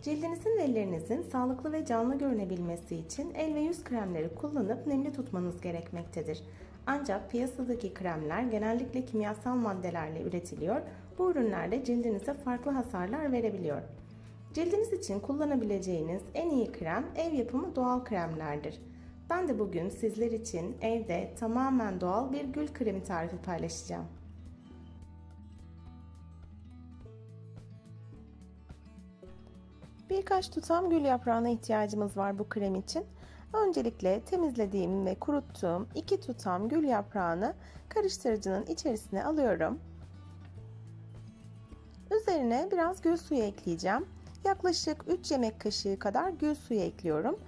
Cildinizin ve ellerinizin sağlıklı ve canlı görünebilmesi için el ve yüz kremleri kullanıp nemli tutmanız gerekmektedir. Ancak piyasadaki kremler genellikle kimyasal maddelerle üretiliyor. Bu ürünler de cildinize farklı hasarlar verebiliyor. Cildiniz için kullanabileceğiniz en iyi krem ev yapımı doğal kremlerdir. Ben de bugün sizler için evde tamamen doğal bir gül kremi tarifi paylaşacağım. Birkaç tutam gül yaprağına ihtiyacımız var bu krem için. Öncelikle temizlediğim ve kuruttuğum 2 tutam gül yaprağını karıştırıcının içerisine alıyorum. Üzerine biraz gül suyu ekleyeceğim. Yaklaşık 3 yemek kaşığı kadar gül suyu ekliyorum.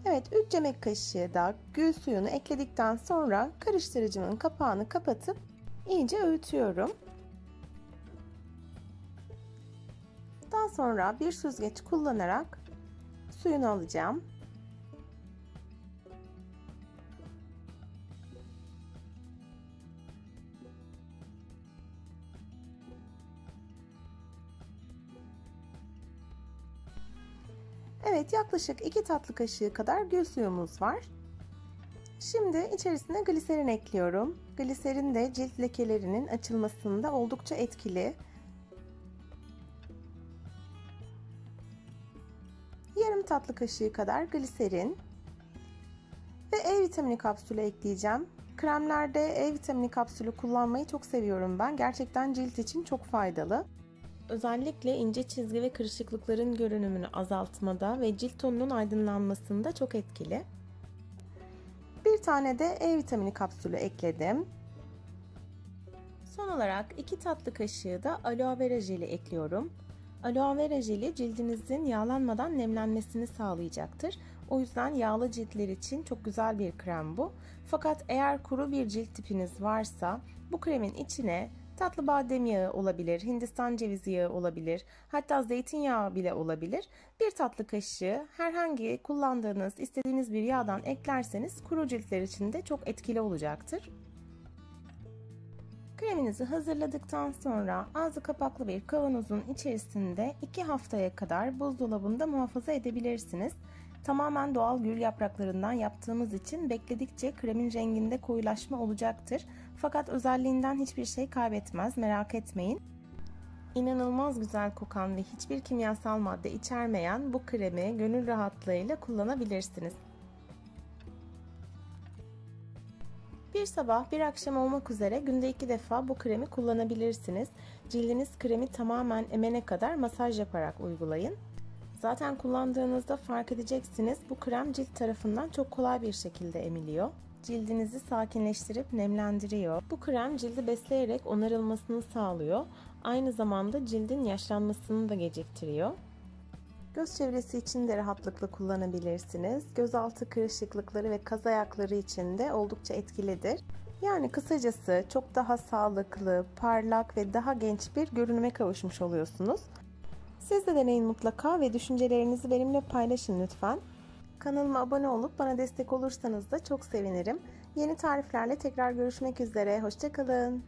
Evet, 3 yemek kaşığı da gül suyunu ekledikten sonra karıştırıcımın kapağını kapatıp iyice öğütüyorum. Daha sonra bir süzgeç kullanarak suyunu alacağım. Evet, yaklaşık 2 tatlı kaşığı kadar gül suyumuz var. Şimdi içerisine gliserin ekliyorum. Gliserin de cilt lekelerinin açılmasında oldukça etkili. Yarım tatlı kaşığı kadar gliserin ve E vitamini kapsülü ekleyeceğim. Kremlerde E vitamini kapsülü kullanmayı çok seviyorum ben. Gerçekten cilt için çok faydalı. Özellikle ince çizgi ve kırışıklıkların görünümünü azaltmada ve cilt tonunun aydınlanmasında çok etkili. Bir tane de E vitamini kapsülü ekledim. Son olarak 2 tatlı kaşığı da aloe vera jeli ekliyorum. Aloe vera jeli cildinizin yağlanmadan nemlenmesini sağlayacaktır. O yüzden yağlı ciltler için çok güzel bir krem bu. Fakat eğer kuru bir cilt tipiniz varsa bu kremin içine tatlı badem yağı olabilir, Hindistan cevizi yağı olabilir, hatta zeytinyağı bile olabilir. Bir tatlı kaşığı herhangi kullandığınız, istediğiniz bir yağdan eklerseniz kuru ciltler için de çok etkili olacaktır. Kreminizi hazırladıktan sonra ağzı kapaklı bir kavanozun içerisinde 2 haftaya kadar buzdolabında muhafaza edebilirsiniz. Tamamen doğal gül yapraklarından yaptığımız için bekledikçe kremin renginde koyulaşma olacaktır. Fakat özelliğinden hiçbir şey kaybetmez, merak etmeyin. İnanılmaz güzel kokan ve hiçbir kimyasal madde içermeyen bu kremi gönül rahatlığıyla kullanabilirsiniz. Bir sabah bir akşam olmak üzere günde 2 defa bu kremi kullanabilirsiniz. Cildiniz kremi tamamen emene kadar masaj yaparak uygulayın. Zaten kullandığınızda fark edeceksiniz, bu krem cilt tarafından çok kolay bir şekilde emiliyor. Cildinizi sakinleştirip nemlendiriyor. Bu krem cildi besleyerek onarılmasını sağlıyor. Aynı zamanda cildin yaşlanmasını da geciktiriyor. Göz çevresi için de rahatlıkla kullanabilirsiniz. Gözaltı kırışıklıkları ve kaz ayakları için de oldukça etkilidir. Yani kısacası çok daha sağlıklı, parlak ve daha genç bir görünüme kavuşmuş oluyorsunuz. Siz de deneyin mutlaka ve düşüncelerinizi benimle paylaşın lütfen. Kanalıma abone olup bana destek olursanız da çok sevinirim. Yeni tariflerle tekrar görüşmek üzere. Hoşça kalın.